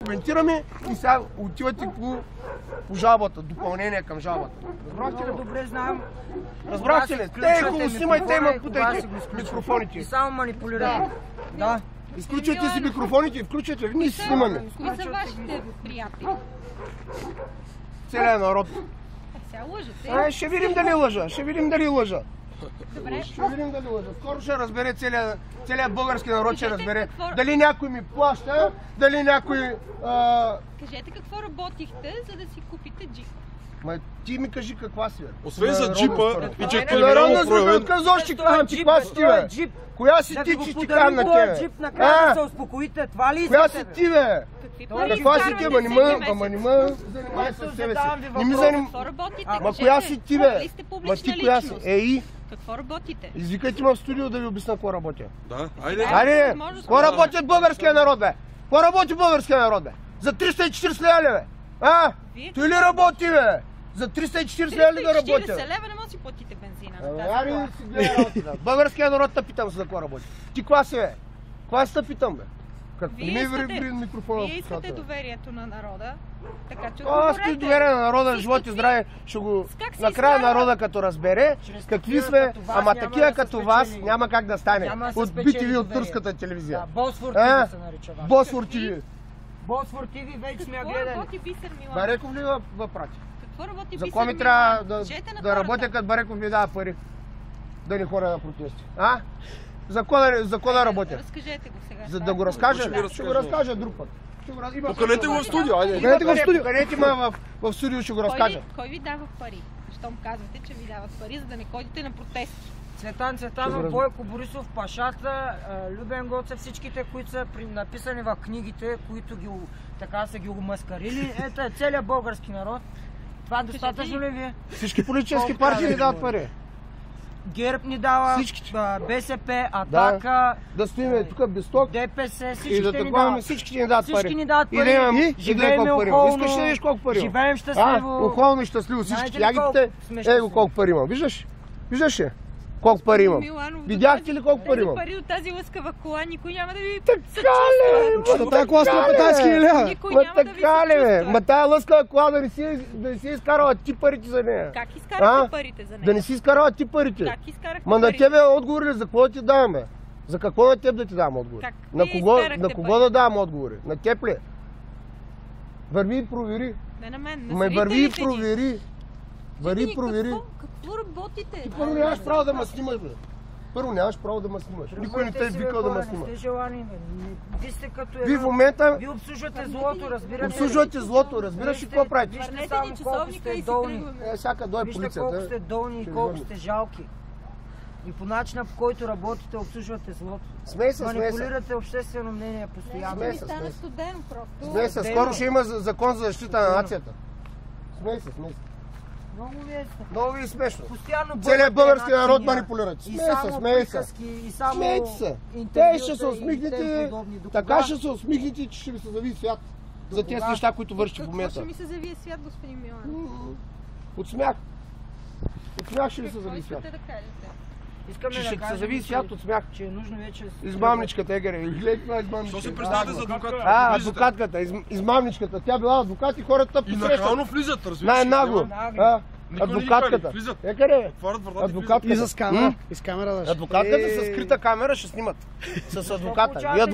коментираме и сега отивате по жалбата, допълнение към жалбата. Разбрахте ли? Добре знам. Разбрахте ли? Те хубаво снимайте, има путайте микрофоните. И само манипулирате. Да. Изключвайте си микрофоните и включвайте. Ние си снимаме. Кои са вашите приятели? Целият народ. Сега лъжете. Ще видим дали лъжа. Ще видим дали лъжа. Добре. Ще видим дали лъжа. Скоро ще разбере целият български народ, ще разбере дали някой ми плаща, дали някой... Кажете какво работихте, за да си купите джип. Ма ти ми кажи каква си, бе. Освен за джипа и че е криминално проявен. Каква си ти, бе? Коя си ти, че ти кажа на тебе? Джип накрая да се успокоите, това ли искате? Коя си ти, бе? Какви пари Каква си ти, изкарвате ама не всеки ме месец? занимай с себе си. Не ми Какво занимай. работите? Ма Кажете. коя си ти, бе? Дали сте Ма публична ти коя си? личност? Ей, Какво работите? извикайте ме в студио да ви обясня какво работя. Да, айде. Айде, какво работи българския народ, бе? Какво работи българския народ, бе? За 340 лева, бе? Той ли работи, бе? За 340 лева ли да работя? 340 лева не може да си платите бензина на тази Ами кола. си гледа работа. Българския народ те питам за какво работи. Ти каква си, бе? Каква си те питам, бе? Не ми ври микрофона. Вие искате доверието на народа, така че Аз ти доверя на народа, живот и здраве, ще го накрая народа като разбере какви сме, ама такива като вас няма как да стане. От BTV, от турската телевизия. Босфор ТВ се нарича. Босфор ТВ. Босфор ТВ вече сме я Какво гледали. работи Бисер Милан? Бареков ли въпрати? Какво работи За Бисер кой ми Милан? трябва Кажете на да работя, хората. като Бареков ми дава пари? Да не ходя на протести. За кой да работя? Разкажете го сега. За да го разкажа? Ще ви Ще го разкажа друг път. Поканете го в студио, айде. Поканете го в студио. Поканете ме в студио, ще го разкажа. Кой ви дава пари? Щом казвате, че ви дават пари, за да не ходите на протести? Цветан Цветанов, Бойко Борисов, Пашата, Любен Гоцев, всичките, които са написани в книгите, които така са ги маскарили. Ето е целият български народ. Това достатъчно ли ви е? Всички политически партии ни дават пари. ГЕРБ ни дава, Всичките. БСП, Атака, Да стоиме тук без ток ДПС, и да всичките ни таковаме, дават. всички ни дават пари. Всички ни дават И да пари. имам Живеем колко пари имам. околно, Искаш да видиш колко пари имам? живеем щастливо. Околно и щастливо всички Знаете ли ягите. колко сме Его щастливи? колко пари имам. Виждаш? Виждаш ли? Колко пари имам. Миланов, Видяхте ли колко пари имам? пари от тази лъскава кола, никой няма да ви Така ли? Що тази кола струва 15 000 лева? Никой Ма няма да ви така ли, бе? съчувства. Ма тая лъскава кола да не си изкарала ти парите за нея. Как изкарахте парите за нея? Да не си изкарала ти парите. Как изкарахте Ма на парите? тебе отговори ли за какво да ти давам, бе? За какво на теб да ти давам отговори? Как? На Вие кого, изкарахте на кого пари. да давам отговори? На теб ли? Върви и провери. Не на мен, на Ма върви и зрителите ни. провери. Върви и провери. Какво работите? Ти първо нямаш право да ме снимаш, бе. Първо нямаш право да ме снимаш. Никой не те е викал да ме снима. Не сте желани, бе. Вие сте като Вие в момента Вие обслужвате злото, разбирате ли? обслужвате злото, разбираш ли какво правите? Вижте Върнете само ни колко часовника сте и си долни. тръгваме. Всяка дойде Вижте колко полицията. сте долни и ще колко върне. сте жалки. И по начина, по който работите, обслужвате злото. Смей се. Манипулирате обществено мнение постоянно. Смей Ми се, стана смей се. студено просто. Смей се, скоро ще има закон за защита на нацията. Смей се. Много ви е. Много ви е смешно. Постоянно Целият български бъдете народ начиния. манипулирате. И Смей се, само смей се. приказки, и само Смейте се. Те интервюта ще се и усмихнете, тем подобни. До така кога? ще се усмихнете, че ще ви се зави свят. За тези кога? неща, които вършите в Какво момента. ще ми се завие свят, господин Милан? От смях. От смях ще ви се Какво зави свят. искате да кажете? Искаме Ще да се кажем, зави че- свят от смях. че е нужно вече... Измамничката, Егере. Гледай това Що измамничка. се представяте за адвокат? Адвокатката, измамничката. Тя била адвокат и хората И посрещат. нахално влизат, разбираш. Най-нагло. Няма. Никой не ги Адвокатката. кани, влизат. Екаре, Отварят вратата и адвокатката. И с камера. И с камера даже. Адвокатката с скрита камера ще снимат. С адвоката. получавате И адвоката